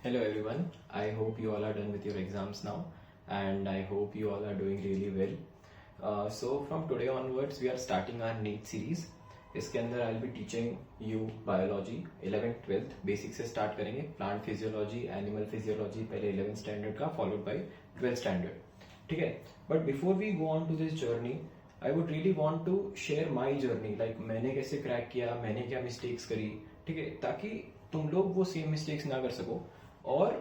Hello everyone. I hope you all are done with your exams now, and I hope you all are doing really well. So from today onwards, we are starting our NEET series. इसके अंदर I'll be teaching you biology 11th 12th basic से start करेंगे. Plant physiology, animal physiology पहले 11th standard का, followed by 12th standard. ठीक है. But before we go on to this journey, I would really want to share my journey, like मैंने कैसे crack किया, मैंने क्या मिस्टेक्स करी. ठीक है, ताकि तुम लोग वो सेम मिस्टेक्स ना कर सको और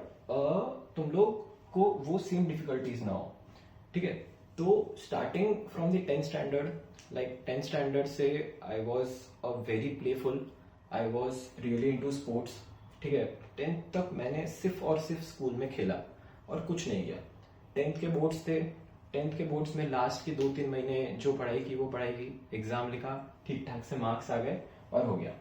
तुम लोग को वो सेम डिफिकल्टीज ना हो. ठीक है. तो starting from the 10th standard, like 10th standard से I was a very playful, I was really into sports. ठीक है. 10th तक मैंने सिर्फ और सिर्फ स्कूल में खेला और कुछ नहीं किया. 10th के बोर्ड्स थे. 10th के बोर्ड्स में लास्ट के 2-3 महीने जो पढ़ाई की वो पढ़ाई की, एग्जाम लिखा, ठीक ठाक से मार्क्स आ गए और हो गया.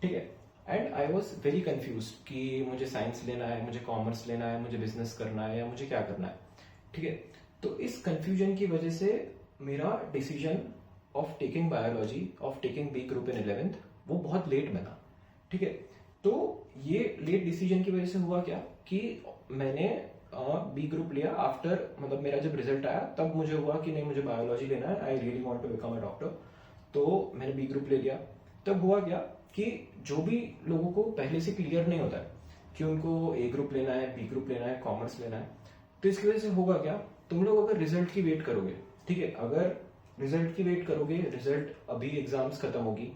ठीक है. And I was very confuse कि मुझे साइंस लेना है, मुझे कॉमर्स लेना है, मुझे बिजनेस करना है या मुझे क्या करना है. ठीक है. तो इस कंफ्यूजन की वजह से मेरा decision of taking biology, of taking B group in 11th, वो बहुत लेट बना. ठीक है. तो ये लेट डिसीजन की वजह से हुआ क्या कि मैंने बी ग्रुप लिया आफ्टर, मतलब मेरा जब रिजल्ट आया तब मुझे हुआ कि नहीं, मुझे बायोलॉजी लेना है, I really want to become a doctor. तो मैंने बी ग्रुप ले लिया. तब हुआ क्या कि जो भी लोगों को पहले से क्लियर नहीं होता है कि उनको ए ग्रुप लेना है, बी ग्रुप लेना है, कॉमर्स लेना है, तो इसकी वजह से होगा क्या, तुम लोग अगर रिजल्ट की वेट करोगे, ठीक है, अगर रिजल्ट की वेट करोगे, रिजल्ट अभी एग्जाम्स खत्म होगी,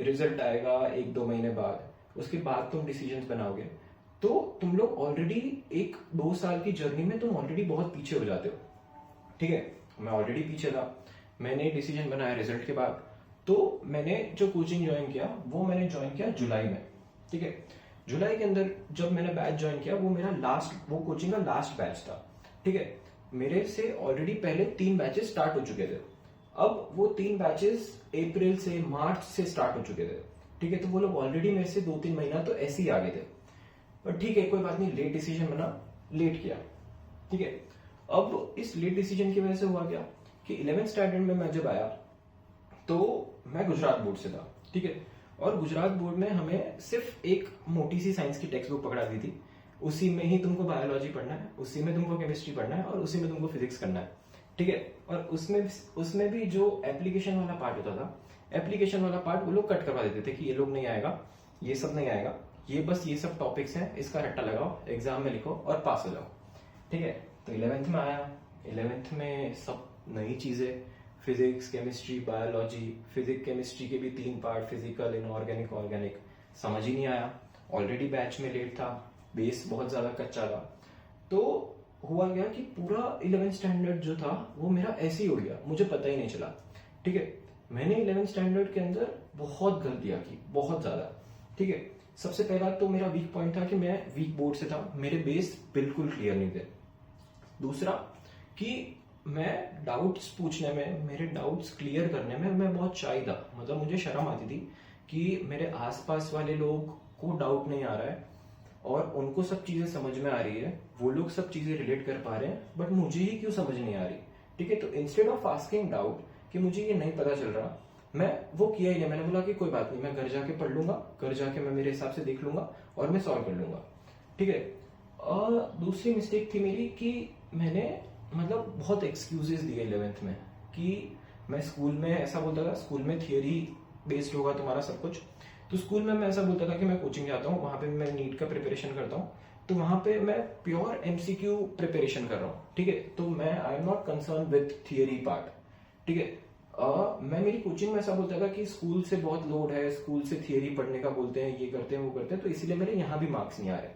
रिजल्ट आएगा 1-2 महीने बाद, उसके बाद तुम डिसीजन बनाओगे, तो तुम लोग ऑलरेडी 1-2 साल की जर्नी में तुम ऑलरेडी बहुत पीछे हो जाते हो. ठीक है. मैं ऑलरेडी पीछे था. मैंने डिसीजन बनाया रिजल्ट के बाद. तो मैंने जो कोचिंग ज्वाइन किया वो मैंने ज्वाइन किया जुलाई में. ठीक है. जुलाई के अंदर जब मैंने बैच ज्वाइन किया, वो मेरा लास्ट, वो कोचिंग का लास्ट बैच था. ठीक है. मेरे से ऑलरेडी पहले 3 बैचेस स्टार्ट हो चुके थे. अब वो 3 बैचेस अप्रैल से मार्च से स्टार्ट हो चुके थे. ठीक है. तो वो लोग ऑलरेडी मेरे से 2-3 महीना तो ऐसे ही आगे थे. पर ठीक है, कोई बात नहीं, लेट डिसीजन बना, लेट किया. ठीक है. अब इस लेट डिसीजन की वजह से हुआ क्या कि 11th स्टैंडर्ड में मैं जब आया तो मैं गुजरात बोर्ड से था. ठीक है. और गुजरात बोर्ड में हमें सिर्फ एक मोटी सी साइंस की टेक्स्ट बुक पकड़ा दी थी. उसी में ही तुमको बायोलॉजी पढ़ना है, उसी में तुमको केमिस्ट्री पढ़ना है और उसी में तुमको फिजिक्स करना है. ठीक है. और उसमें भी जो एप्लीकेशन वाला पार्ट होता था, एप्लीकेशन वाला पार्ट वो लोग कट करवा देते थे कि ये लोग नहीं आएगा, ये सब नहीं आएगा, ये बस ये सब टॉपिक्स हैं, इसका रट्टा लगाओ, एग्जाम में लिखो और पास हो जाओ. ठीक है. तो 11th में आया. 11th में सब नई चीजें, physics, chemistry, biology. Physics chemistry के भी 3 पार्ट, फिजिकल, इनऑर्गेनिक, ऑर्गेनिक, समझ ही नहीं आया. ऑलरेडी बैच में लेट था, बेस बहुत ज्यादा कच्चा था. तो हुआ गया कि पूरा 11th स्टैंडर्ड जो था वो मेरा ऐसे ही हो गया, मुझे पता ही नहीं चला. ठीक है. मैंने 11th स्टैंडर्ड के अंदर बहुत गलतियां की, बहुत ज्यादा. ठीक है. सबसे पहला तो मेरा वीक पॉइंट था कि मैं वीक बोर्ड से था, मेरे बेस बिल्कुल क्लियर नहीं थे. दूसरा कि मैं डाउट्स पूछने में, मेरे डाउट्स क्लियर करने में मैं बहुत शाई था. मतलब मुझे शर्म आती थी कि मेरे आसपास वाले लोग को डाउट नहीं आ रहा है और उनको सब चीजें समझ में आ रही है, वो लोग सब चीजें रिलेट कर पा रहे हैं, बट मुझे ही क्यों समझ नहीं आ रही. ठीक है. तो इंस्टेड ऑफ आस्किंग डाउट कि मुझे ये नहीं पता चल रहा, मैं वो किया ही नहीं. मैंने बोला कि कोई बात नहीं, मैं घर जाके पढ़ लूंगा, घर जाके मैं मेरे हिसाब से देख लूंगा और मैं सॉल्व कर लूंगा. ठीक है. दूसरी मिस्टेक थी मेरी कि मैंने मतलब बहुत एक्सक्यूजेस दिए 11th में कि मैं स्कूल में ऐसा बोलता था, स्कूल में थियरी बेस्ड होगा तुम्हारा सब कुछ. तो स्कूल में मैं ऐसा बोलता था कि मैं कोचिंग जाता हूँ, वहां पे मैं नीट का प्रिपरेशन करता हूँ, तो वहां पे मैं प्योर एमसीक्यू प्रिपरेशन कर रहा हूँ. ठीक है. तो मैं I am not concern with theory part. ठीक है. मैं मेरी कोचिंग में ऐसा बोलता था कि स्कूल से बहुत लोड है, स्कूल से थियरी पढ़ने का बोलते हैं, ये करते हैं, वो करते हैं, तो इसीलिए मेरे यहाँ भी मार्क्स नहीं आ रहे.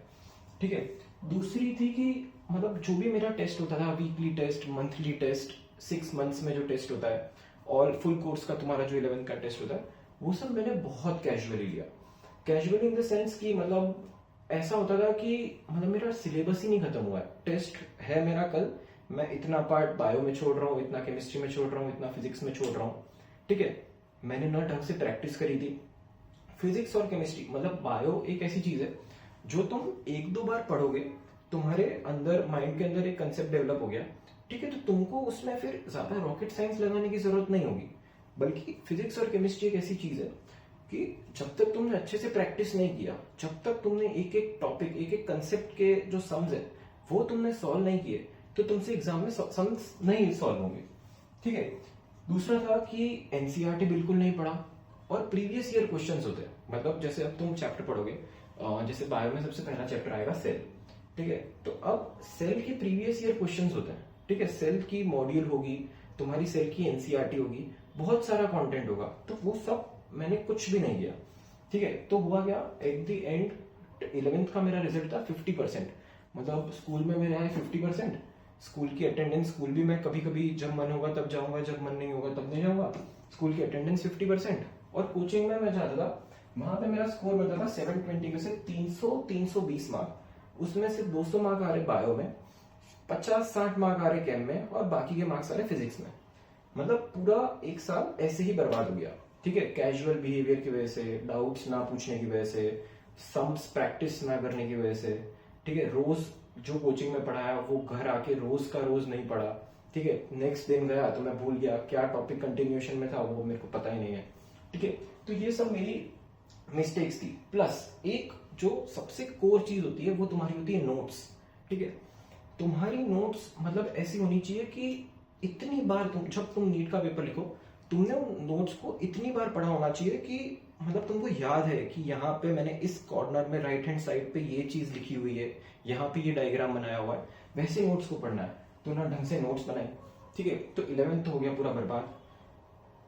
ठीक है. दूसरी थी कि मतलब जो भी मेरा टेस्ट होता था, weekly test, monthly test, 6 months में जो टेस्ट होता है और फुल कोर्स का तुम्हारा जो 11th का टेस्ट होता है, वो सब मैंने बहुत कैजुअली लिया. कैजुअली इन द सेंस कि मतलब ऐसा होता था कि मतलब मेरा सिलेबस ही नहीं खत्म हुआ है. टेस्ट है मेरा कल, मैं इतना पार्ट बायो में छोड़ रहा हूँ, इतना केमिस्ट्री में छोड़ रहा हूँ, इतना फिजिक्स में छोड़ रहा हूँ. ठीक है. मैंने ना ढंग से प्रैक्टिस करी थी. फिजिक्स और केमिस्ट्री, मतलब बायो एक ऐसी चीज है जो तुम 1-2 बार पढ़ोगे, तुम्हारे अंदर, माइंड के अंदर एक कंसेप्ट डेवलप हो गया. ठीक है. तो तुमको उसमें फिर ज्यादा रॉकेट साइंस लगाने की जरूरत नहीं होगी. बल्कि फिजिक्स और केमिस्ट्री एक ऐसी चीज है कि जब तक तुमने अच्छे से प्रैक्टिस नहीं किया, जब तक तुमने एक एक टॉपिक, एक एक कंसेप्ट के जो सम्स है वो तुमने सॉल्व नहीं किए, तो तुमसे एग्जाम में सम्स नहीं सॉल्व होंगे। ठीक है। दूसरा था कि एनसीईआरटी बिल्कुल नहीं पढ़ा, और प्रीवियस ईयर क्वेश्चंस होते हैं। मतलब जैसे अब तुम चैप्टर पढ़ोगे, जैसे बायो में सबसे पहला चैप्टर आएगा सेल। ठीक है। तो अब सेल के प्रीवियस ईयर क्वेश्चंस होते हैं। ठीक है। सेल की मॉड्यूल होगी, तुम्हारी सेल की एनसीईआरटी होगी, बहुत सारा कंटेंट होगा, तो वो सब मैंने कुछ भी नहीं किया। ठीक है। तो हुआ क्या, एट द एंड 11th का मेरा रिजल्ट था 50%। मतलब स्कूल में मेरे आए 50%। स्कूल की अटेंडेंस, स्कूल भी मैं कभी कभी जब मन होगा तब जाऊंगा, जब मन नहीं होगा तब नहीं जाऊंगा। स्कूल की अटेंडेंस 50%। और कोचिंग में मैं जाता था, वहां पे मेरा स्कोर बनता था 720 में से 320 मार्क। उसमें से 200 मार्क आ रहे बायो में, 50-60 मार्क आ रहे केम में, और बाकी के मार्क्स आ रहे फिजिक्स में। मतलब पूरा एक साल ऐसे ही बर्बाद हो गया। ठीक है। कैजुअल बिहेवियर की वजह से, डाउट्स ना पूछने की वजह से, सम्स प्रैक्टिस ना करने की वजह से। ठीक है। रोज जो कोचिंग में पढ़ाया वो घर आके रोज का रोज नहीं पढ़ा। ठीक है। नेक्स्ट दिन गया तो मैं भूल गया क्या टॉपिक कंटिन्यूएशन में था, वो मेरे को पता ही नहीं है। ठीक है। तो ये सब मेरी मिस्टेक्स थी। प्लस एक जो सबसे कोर चीज होती है वो तुम्हारी होती है नोट्स। ठीक है। तुम्हारी नोट्स मतलब ऐसी होनी चाहिए कि इतनी बार जब तुम नीट का पेपर लिखो, तुमने उन नोट्स को इतनी बार पढ़ा होना चाहिए कि मतलब तुमको याद है कि यहाँ पे मैंने इस कॉर्नर में राइट हैंड साइड पे ये चीज लिखी हुई है, यहाँ पे ये डायग्राम बनाया हुआ है, वैसे नोट्स को पढ़ना है। तो ना ढंग से नोट्स बनाए। ठीक है। तो 11th हो गया पूरा बर्बाद।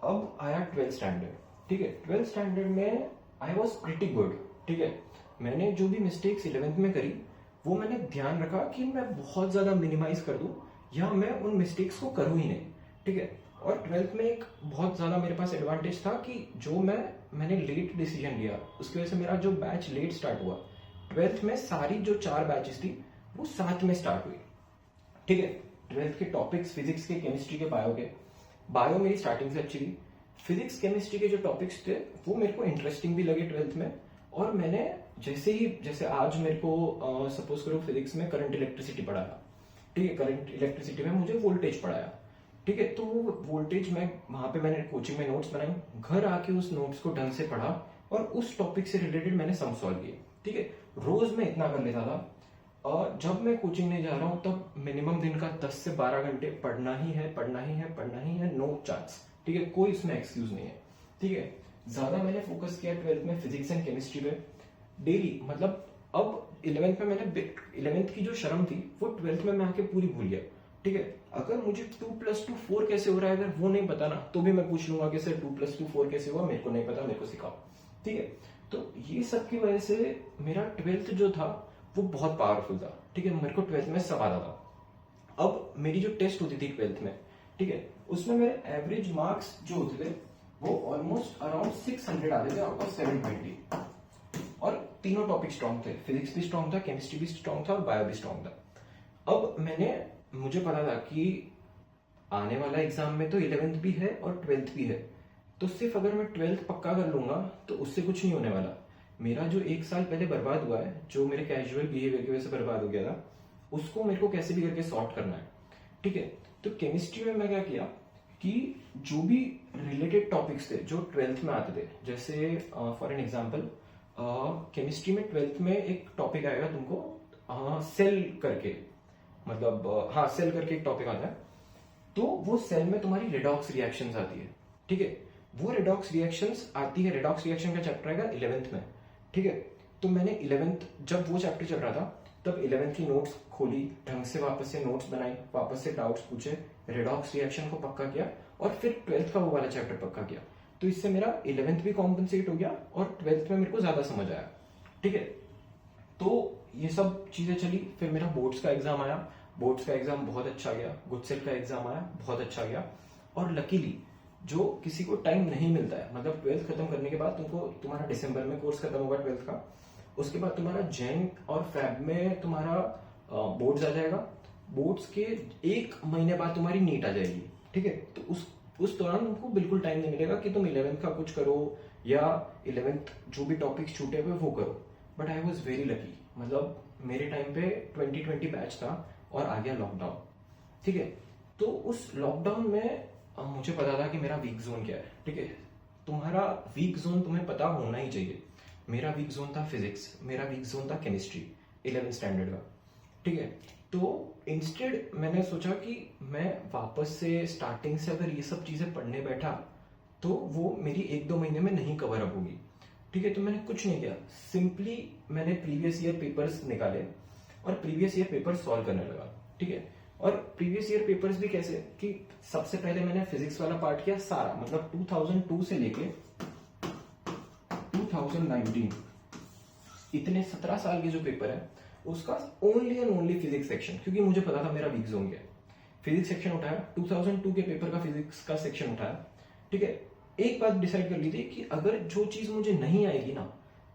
अब आया 12th स्टैंडर्ड। ठीक है। 12th स्टैंडर्ड में आई वॉज प्रिटी गुड। ठीक है। मैंने जो भी मिस्टेक्स 11th में करी वो मैंने ध्यान रखा कि मैं बहुत ज्यादा मिनिमाइज कर दूं, या मैं उन मिस्टेक्स को करूं ही नहीं। ठीक है। और 12th में एक बहुत ज्यादा मेरे पास एडवांटेज था कि जो मैंने लेट डिसीजन लिया, उसकी वजह से मेरा जो बैच लेट स्टार्ट हुआ। 12th में सारी जो 4 बैचेस थी वो साथ में स्टार्ट हुई। ठीक है। 12th के टॉपिक्स फिजिक्स के, केमिस्ट्री के, बायो के। बायो मेरी स्टार्टिंग से अच्छी थी। फिजिक्स केमिस्ट्री के जो टॉपिक्स थे वो मेरे को इंटरेस्टिंग भी लगे 12th में। और मैंने जैसे आज मेरे को सपोज करो फिजिक्स में करंट इलेक्ट्रिसिटी पढ़ाया। ठीक है। करंट इलेक्ट्रिसिटी में मुझे वोल्टेज पढ़ाया। ठीक है। तो वो वोल्टेज में वहां पे मैंने कोचिंग में नोट्स बनाई, घर आके उस नोट्स को ढंग से पढ़ा, और उस टॉपिक से रिलेटेड मैंने सम सॉल्व किए। ठीक है। रोज मैं इतना कर लेता था। और जब मैं कोचिंग नहीं जा रहा हूँ तब मिनिमम दिन का 10 से 12 घंटे पढ़ना ही है, पढ़ना ही है, पढ़ना ही है, नो चांस। ठीक है। कोई इसमें एक्सक्यूज नहीं है। ठीक है। ज्यादा मैंने फोकस किया 12th में फिजिक्स एंड केमिस्ट्री पे डेली। मतलब अब 11th में मैंने 11th की जो शर्म थी वो 12th में मैं आके पूरी भूल गया। ठीक है। अगर मुझे 2+2 4 कैसे हो रहा है अगर वो नहीं पता ना, तो भी मैं पूछ लूंगा कि सर 2+2 4 कैसे हुआ, मेरे को नहीं पता, मेरे को सिखाओ। ठीक है। तो ये सब की वजह से मेरा 12th जो था वो बहुत पावरफुल था। ठीक है। मेरे को 12th में सब आता था। अब मेरी जो टेस्ट होती थी 12th में, ठीक है, उसमें मेरे एवरेज मार्क्स जो होते थे वो ऑलमोस्ट अराउंड 600 आते थे आउट ऑफ 720। और तीनों टॉपिक स्ट्रॉन्ग थे, फिजिक्स भी स्ट्रॉन्ग था, केमिस्ट्री भी स्ट्रॉन्ग था, और बायो भी स्ट्रॉन्ग था। अब मुझे पता था कि आने वाला एग्जाम में तो 11th भी है और 12th भी है, तो सिर्फ अगर मैं 12th पक्का कर लूंगा तो उससे कुछ नहीं होने वाला। मेरा जो एक साल पहले बर्बाद हुआ है, जो मेरे कैजुअल बिहेवियर की वजह से बर्बाद हो गया था, उसको मेरे को कैसे भी करके सॉर्ट करना है। ठीक है। तो केमिस्ट्री में मैं क्या किया कि जो भी रिलेटेड टॉपिक्स थे जो 12th में आते थे, जैसे फॉर एन एग्जांपल केमिस्ट्री में 12th में एक टॉपिक आएगा तुमको सेल करके, मतलब सेल करके एक टॉपिक आता है। तो वो सेल में तुम्हारी रेडॉक्स रिएक्शंस आती है। ठीक है। वो रेडॉक्स रिएक्शंस आती है, रेडॉक्स रिएक्शन का चैप्टर आएगा 11th में। ठीक है। तो मैंने 11th जब वो चैप्टर चल रहा था तब 11th की नोट्स खोली, ढंग से वापस से नोट्स बनाई, वापस से डाउट्स पूछे, रेडॉक्स रिएक्शन को पक्का किया, और फिर 12th का वो वाला चैप्टर पक्का किया। तो इससे मेरा 11th भी कॉम्पनसेट हो गया और 12th में मेरे को ज्यादा समझ आया। ठीक है। तो ये सब चीजें चली। फिर मेरा बोर्ड्स का एग्जाम आया, बोर्ड्स का एग्जाम बहुत अच्छा गया, गुडसेट का एग्जाम आया, बहुत अच्छा गया। और लकीली जो किसी को टाइम नहीं मिलता है, मतलब 12th खत्म करने के बाद तुम्हारा दिसंबर में कोर्स खत्म होगा 12th का, उसके बाद तुम्हारा जैन और फेब में तुम्हारा बोर्ड्स आ जाएगा। बोर्ड्स के 1 महीने बाद तुम्हारी नीट आ जाएगी। ठीक है। तो उस दौरान तुमको बिल्कुल टाइम नहीं मिलेगा कि तुम 11th का कुछ करो या 11th जो भी टॉपिक्स छूटे हुए वो करो। But I was very lucky, मतलब मेरे टाइम पे 2020 बैच था और आ गया लॉकडाउन। ठीक है। तो उस लॉकडाउन में मुझे पता था कि मेरा वीक जोन क्या है। ठीक है। तुम्हारा वीक जोन तुम्हें पता होना ही चाहिए। मेरा वीक जोन था फिजिक्स, मेरा वीक जोन था केमिस्ट्री 11th स्टैंडर्ड का, ठीक है। तो इंस्टेड मैंने सोचा कि मैं वापस से स्टार्टिंग से अगर ये सब चीजें पढ़ने बैठा तो वो मेरी 1-2 महीने में नहीं कवर अप होगी, ठीक है। तो मैंने कुछ नहीं किया, सिंपली मैंने प्रीवियस ईयर पेपर्स निकाले और प्रीवियस ईयर पेपर सॉल्व करने लगा, ठीक है। और प्रीवियस ईयर पेपर्स भी कैसे कि सबसे पहले मैंने फिजिक्स वाला पार्ट किया सारा, मतलब 2002 से लेके 2019 इतने 17 साल के जो पेपर है उसका only and only physics section, क्योंकि मुझे पता था मेरा वीक जोन क्या है। फिजिक्स सेक्शन उठाया, 2002 के पेपर का फिजिक्स का सेक्शन उठाया, ठीक है। एक बात डिसाइड कर ली थी कि अगर जो चीज मुझे नहीं आएगी ना,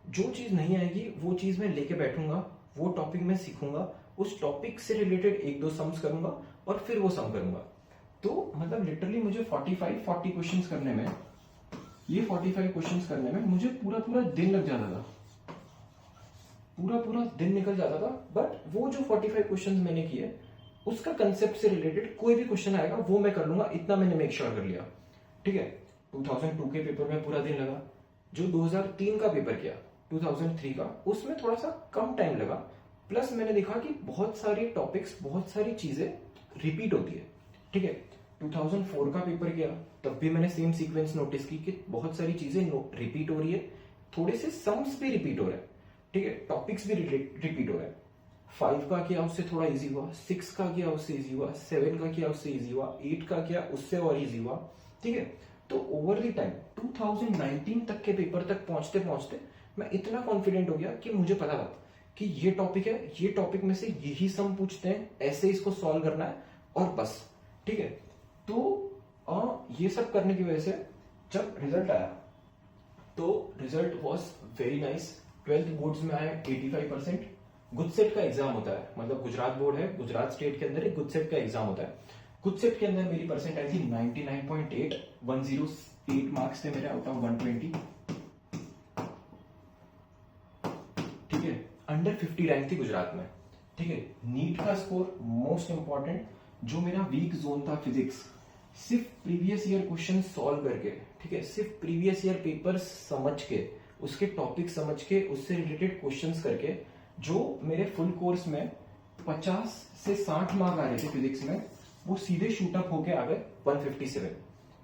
जो चीज नहीं आएगी वो चीज मैं लेके बैठूंगा, वो टॉपिक मैं सीखूंगा, उस टॉपिक से रिलेटेड 1-2 सम्स करूंगा और फिर वो सम करूंगा। तो मतलब लिटरली मुझे 40 क्वेश्चंस करने में, ये 45 क्वेश्चंस करने में मुझे पूरा पूरा दिन लग जाता था, पूरा दिन निकल जाता था। बट वो जो 45 क्वेश्चंस मैंने किए उसका कंसेप्ट से रिलेटेड कोई भी क्वेश्चन आएगा वो मैं कर लूंगा, इतना मैंने मेक श्योर कर लिया, ठीक है। 2002 के पेपर में पूरा दिन लगा। जो 2003 का पेपर किया 2003 का, उसमें थोड़ा सा कम टाइम लगा। प्लस मैंने देखा कि बहुत सारे टॉपिक्स, बहुत सारी चीजें रिपीट होती है, ठीक है। 2004 का पेपर किया, तब भी मैंने सेम सीक्वेंस नोटिस की कि बहुत सारी चीजें रिपीट हो रही है, थोड़े से सम्स भी रिपीट हो रहे हैं, ठीक है, टॉपिक्स भी रिपीट हो रहे हैं। 5 का किया उससे थोड़ा इजी हुआ, 6 का किया उससे इजी हुआ, 7 का किया उससे इजी हुआ, 8 का किया उससे और इजी हुआ, ठीक है। तो ओवर द टाइम 2019 तक के पेपर तक पहुंचते पहुंचते मैं इतना कॉन्फिडेंट हो गया कि मुझे पता था कि ये टॉपिक है, ये टॉपिक में से यही सम पूछते हैं, ऐसे इसको सॉल्व करना है और बस, ठीक है। तो ये सब करने की वजह से जब रिजल्ट आया तो result was very nice. 12th boards में आए 85%। गुजसेट का एग्जाम होता है, मतलब गुजरात बोर्ड है, गुजरात स्टेट के अंदर एक गुजसेट का एग्जाम होता है। गुजसेट के अंदर मेरी परसेंट आई थी 99.8, 108 मार्क्स थे मेरे आउट ऑफ 120, ठीक है। अंडर 50 रैंक थी गुजरात में, ठीक है। नीट का स्कोर मोस्ट इंपॉर्टेंट, जो मेरा वीक जोन था फिजिक्स, सिर्फ प्रीवियस ईयर क्वेश्चन सॉल्व करके, ठीक है, सिर्फ प्रीवियस ईयर पेपर समझ के, उसके टॉपिक समझ के, उससे रिलेटेड क्वेश्चंस करके, जो मेरे फुल कोर्स में 50 से 60 मार्क आ रहे थे फिजिक्स में, वो सीधे शूटअप होके आ गए 157,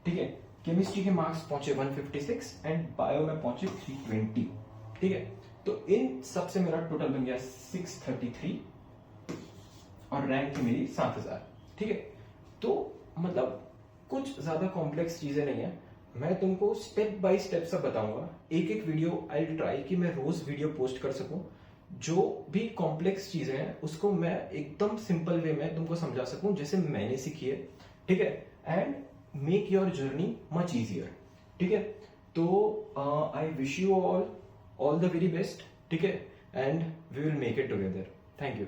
ठीक है। केमिस्ट्री के मार्क्स पहुंचे 156 एंड बायो में पहुंचे 320, ठीक है। तो इन सब से मेरा टोटल बन गया 633 और रैंक थी मेरी 7000, ठीक है। तो मतलब कुछ ज्यादा कॉम्प्लेक्स चीजें नहीं है, मैं तुमको स्टेप बाय स्टेप सब बताऊंगा। एक एक वीडियो आई ट्राई कि मैं रोज वीडियो पोस्ट कर सकूं, जो भी कॉम्प्लेक्स चीजें हैं उसको मैं एकदम सिंपल वे में तुमको समझा सकूं जैसे मैंने सीखी है, ठीक है। And make your journey much easier, ठीक है। तो I wish you all the very best, ठीक है, and we will make it together. Thank you.